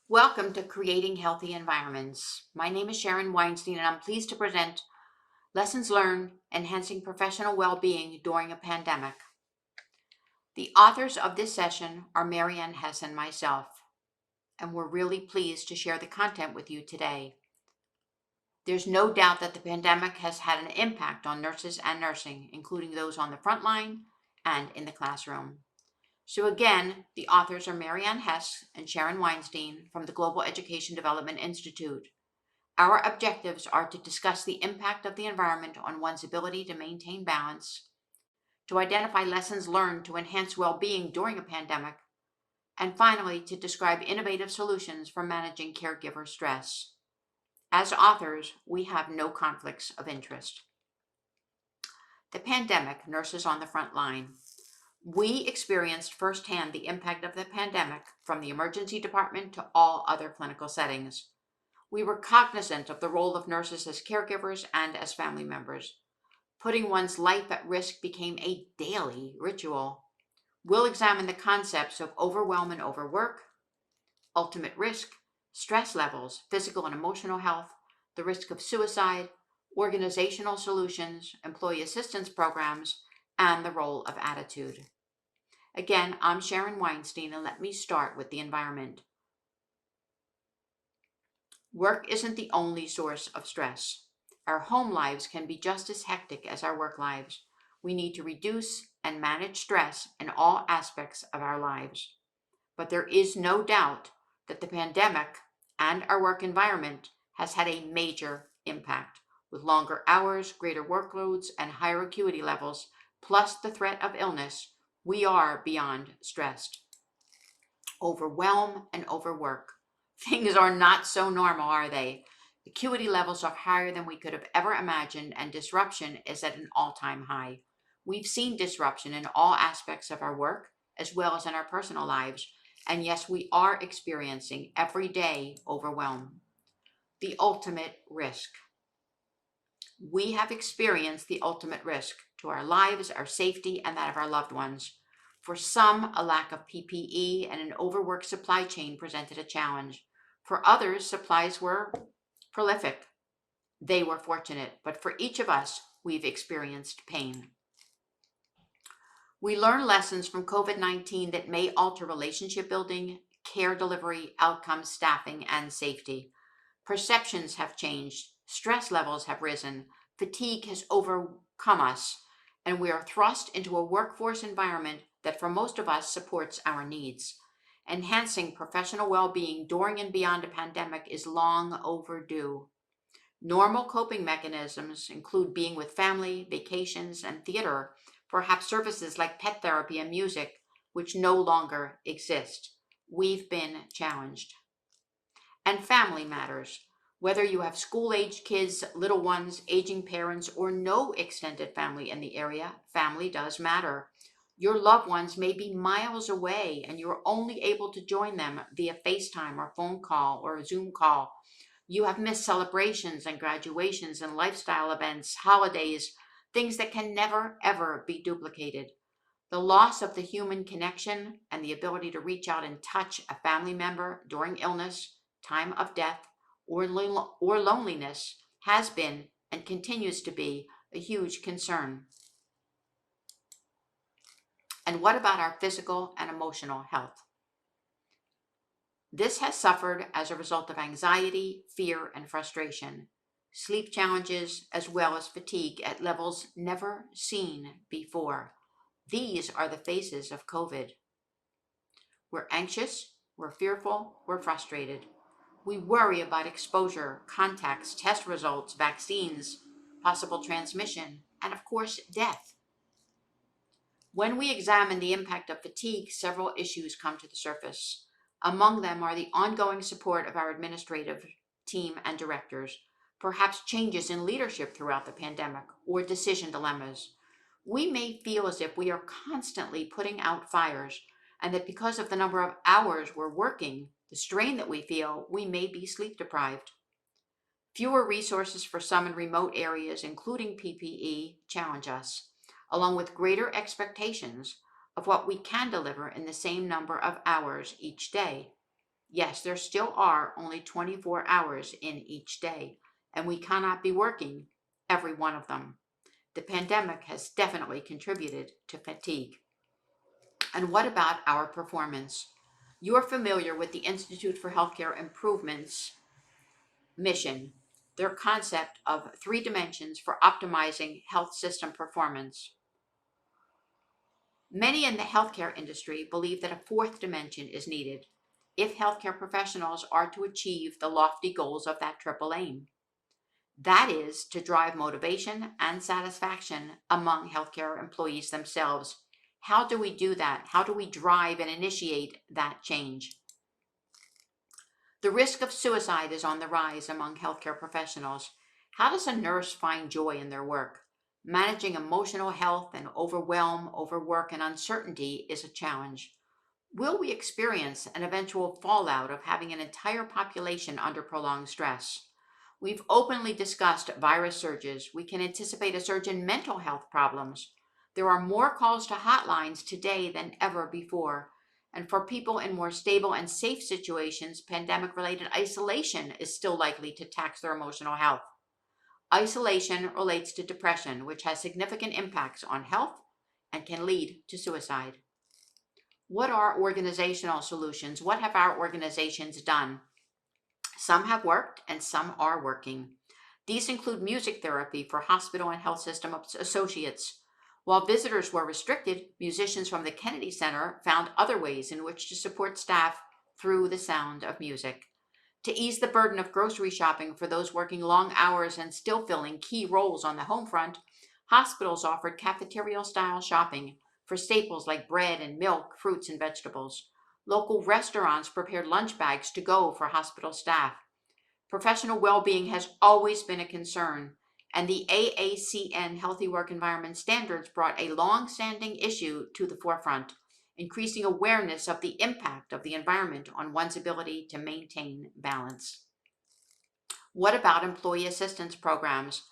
Welcome to Creating Healthy Environments. My name is Sharon Weinstein, and I'm pleased to present Lessons Learned Enhancing Professional Well-Being During a Pandemic. The authors of this session are Marianne, Hess, and myself, and we're really pleased to share the content with you today. There's no doubt that the pandemic has had an impact on nurses and nursing, including those on the front line and in the classroom. So again, the authors are Marianne Hess and Sharon Weinstein from the Global Education Development Institute. Our objectives are to discuss the impact of the environment on one's ability to maintain balance, to identify lessons learned to enhance well-being during a pandemic, and finally, to describe innovative solutions for managing caregiver stress. As authors, we have no conflicts of interest. The pandemic, nurses on the front line. We experienced firsthand the impact of the pandemic from the emergency department to all other clinical settings. We were cognizant of the role of nurses as caregivers and as family members. Putting one's life at risk became a daily ritual. We'll examine the concepts of overwhelm and overwork, ultimate risk, stress levels, physical and emotional health, the risk of suicide, organizational solutions, employee assistance programs, and the role of attitude. Again, I'm Sharon Weinstein, and let me start with the environment. Work isn't the only source of stress. Our home lives can be just as hectic as our work lives. We need to reduce and manage stress in all aspects of our lives. But there is no doubt that the pandemic and our work environment has had a major impact, with longer hours, greater workloads, and higher acuity levels, plus the threat of illness. We are beyond stressed. Overwhelm and overwork. Things are not so normal, are they? Acuity levels are higher than we could have ever imagined, and disruption is at an all-time high. We've seen disruption in all aspects of our work, as well as in our personal lives. And yes, we are experiencing everyday overwhelm. The ultimate risk. We have experienced the ultimate risk to our lives, our safety, and that of our loved ones. For some, a lack of PPE and an overworked supply chain presented a challenge. For others, supplies were prolific. They were fortunate, but for each of us, we've experienced pain. We learn lessons from COVID-19 that may alter relationship building, care delivery, outcomes, staffing, and safety. Perceptions have changed, stress levels have risen, fatigue has overcome us, and we are thrust into a workforce environment that for most of us supports our needs. Enhancing professional well-being during and beyond a pandemic is long overdue. Normal coping mechanisms include being with family, vacations, and theater, perhaps services like pet therapy and music, which no longer exist. We've been challenged. And family matters. Whether you have school-aged kids, little ones, aging parents, or no extended family in the area, family does matter. Your loved ones may be miles away and you're only able to join them via FaceTime or phone call or a Zoom call. You have missed celebrations and graduations and lifestyle events, holidays, things that can never, ever be duplicated. The loss of the human connection and the ability to reach out and touch a family member during illness, time of death, or loneliness has been and continues to be a huge concern. And what about our physical and emotional health? This has suffered as a result of anxiety, fear, and frustration, sleep challenges, as well as fatigue at levels never seen before. These are the faces of COVID. We're anxious, we're fearful, we're frustrated. We worry about exposure, contacts, test results, vaccines, possible transmission, and of course, death. When we examine the impact of fatigue, several issues come to the surface. Among them are the ongoing support of our administrative team and directors, perhaps changes in leadership throughout the pandemic, or decision dilemmas. We may feel as if we are constantly putting out fires, and that because of the number of hours we're working, the strain that we feel, we may be sleep deprived. Fewer resources for some in remote areas, including PPE, challenge us, along with greater expectations of what we can deliver in the same number of hours each day. Yes, there still are only 24 hours in each day, and we cannot be working every one of them. The pandemic has definitely contributed to fatigue. And what about our performance? You're familiar with the Institute for Healthcare Improvement's mission, their concept of three dimensions for optimizing health system performance. Many in the healthcare industry believe that a fourth dimension is needed if healthcare professionals are to achieve the lofty goals of that triple aim. That is to drive motivation and satisfaction among healthcare employees themselves. How do we do that? How do we drive and initiate that change? The risk of suicide is on the rise among healthcare professionals. How does a nurse find joy in their work? Managing emotional health and overwhelm, overwork, and uncertainty is a challenge. Will we experience an eventual fallout of having an entire population under prolonged stress? We've openly discussed virus surges. We can anticipate a surge in mental health problems. There are more calls to hotlines today than ever before. And for people in more stable and safe situations, pandemic related isolation is still likely to tax their emotional health. Isolation relates to depression, which has significant impacts on health and can lead to suicide. What are organizational solutions? What have our organizations done? Some have worked and some are working. These include music therapy for hospital and health system associates. While visitors were restricted, musicians from the Kennedy Center found other ways in which to support staff through the sound of music. To ease the burden of grocery shopping for those working long hours and still filling key roles on the home front, hospitals offered cafeteria-style shopping for staples like bread and milk, fruits, and vegetables. Local restaurants prepared lunch bags to go for hospital staff. Professional well-being has always been a concern, and the AACN Healthy Work Environment Standards brought a long-standing issue to the forefront, increasing awareness of the impact of the environment on one's ability to maintain balance. What about employee assistance programs?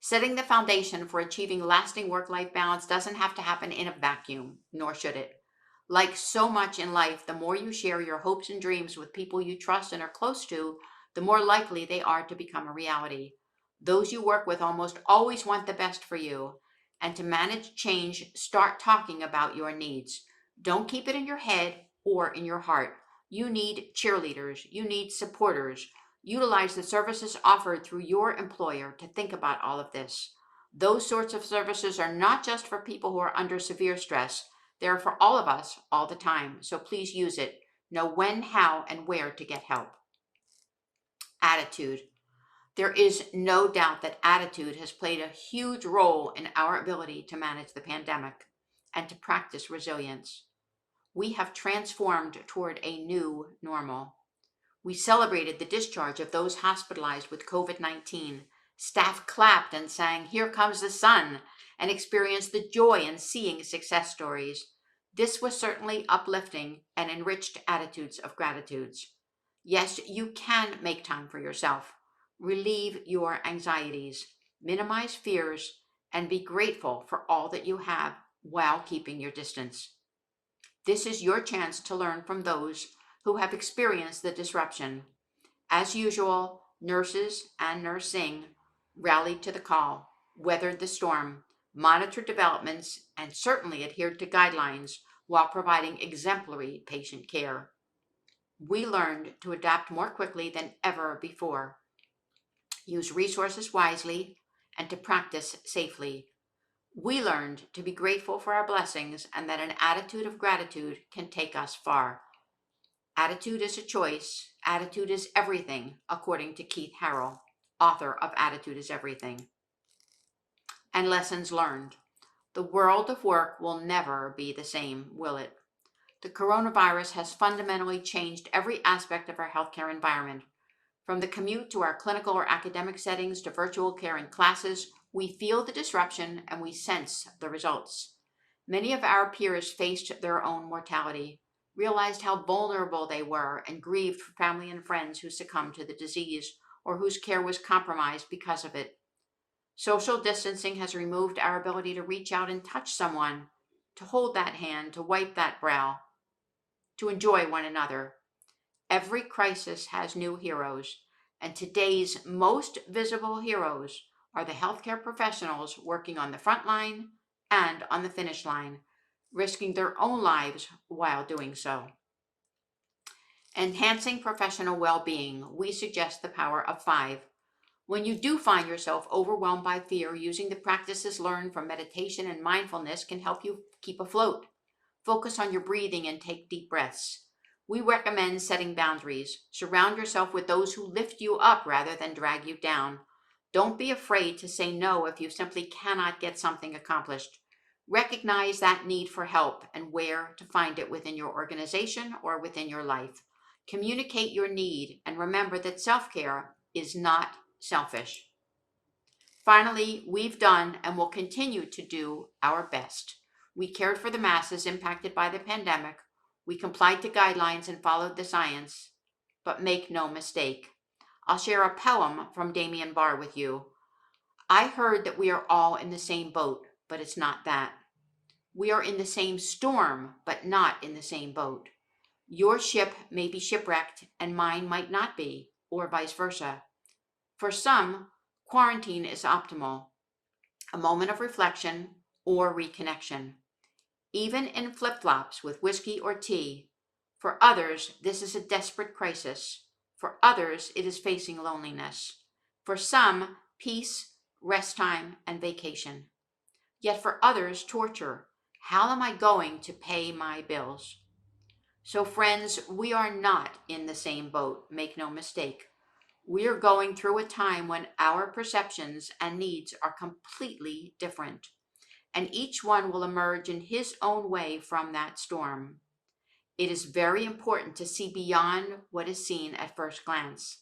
Setting the foundation for achieving lasting work-life balance doesn't have to happen in a vacuum, nor should it. Like so much in life, the more you share your hopes and dreams with people you trust and are close to, the more likely they are to become a reality. Those you work with almost always want the best for you. And to manage change, start talking about your needs. Don't keep it in your head or in your heart. You need cheerleaders. You need supporters. Utilize the services offered through your employer to think about all of this. Those sorts of services are not just for people who are under severe stress. They're for all of us all the time. So please use it. Know when, how, and where to get help. Attitude. There is no doubt that attitude has played a huge role in our ability to manage the pandemic and to practice resilience. We have transformed toward a new normal. We celebrated the discharge of those hospitalized with COVID-19. Staff clapped and sang, "Here comes the sun," and experienced the joy in seeing success stories. This was certainly uplifting and enriched attitudes of gratitudes. Yes, you can make time for yourself. Relieve your anxieties, minimize fears, and be grateful for all that you have while keeping your distance. This is your chance to learn from those who have experienced the disruption. As usual, nurses and nursing rallied to the call, weathered the storm, monitored developments, and certainly adhered to guidelines while providing exemplary patient care. We learned to adapt more quickly than ever before, use resources wisely, and to practice safely. We learned to be grateful for our blessings and that an attitude of gratitude can take us far. Attitude is a choice. Attitude is everything, according to Keith Harrell, author of Attitude is Everything. And lessons learned. The world of work will never be the same, will it? The coronavirus has fundamentally changed every aspect of our healthcare environment. From the commute to our clinical or academic settings to virtual care and classes, we feel the disruption and we sense the results. Many of our peers faced their own mortality, realized how vulnerable they were, and grieved for family and friends who succumbed to the disease or whose care was compromised because of it. Social distancing has removed our ability to reach out and touch someone, to hold that hand, to wipe that brow, to enjoy one another. Every crisis has new heroes, and today's most visible heroes are the healthcare professionals working on the front line and on the finish line, risking their own lives while doing so. Enhancing professional well-being, we suggest the power of 5. When you do find yourself overwhelmed by fear, using the practices learned from meditation and mindfulness can help you keep afloat. Focus on your breathing and take deep breaths. We recommend setting boundaries. Surround yourself with those who lift you up rather than drag you down. Don't be afraid to say no if you simply cannot get something accomplished. Recognize that need for help and where to find it within your organization or within your life. Communicate your need and remember that self-care is not selfish. Finally, we've done and will continue to do our best. We cared for the masses impacted by the pandemic. We complied to guidelines and followed the science. But make no mistake. I'll share a poem from Damien Barr with you. I heard that we are all in the same boat, but it's not that. We are in the same storm, but not in the same boat. Your ship may be shipwrecked and mine might not be, or vice versa. For some, quarantine is optimal, a moment of reflection or reconnection, even in flip-flops with whiskey or tea. For others, this is a desperate crisis. For others, it is facing loneliness. For some, peace, rest time, and vacation. Yet for others, torture. How am I going to pay my bills? So friends, we are not in the same boat, make no mistake. We are going through a time when our perceptions and needs are completely different, and each one will emerge in his own way from that storm. It is very important to see beyond what is seen at first glance,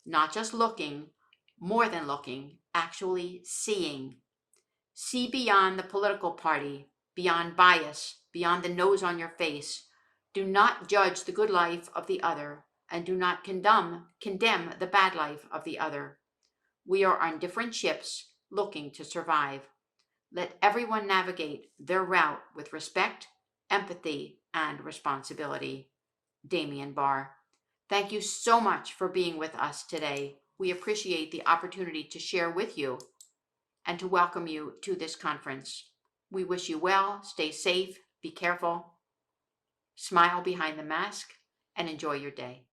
not just looking, more than looking, actually seeing. See beyond the political party, beyond bias, beyond the nose on your face. Do not judge the good life of the other, and do not condemn the bad life of the other. We are on different ships looking to survive. Let everyone navigate their route with respect, empathy, and responsibility. Damien Barr. Thank you so much for being with us today. We appreciate the opportunity to share with you and to welcome you to this conference. We wish you well, stay safe, be careful, smile behind the mask, and enjoy your day.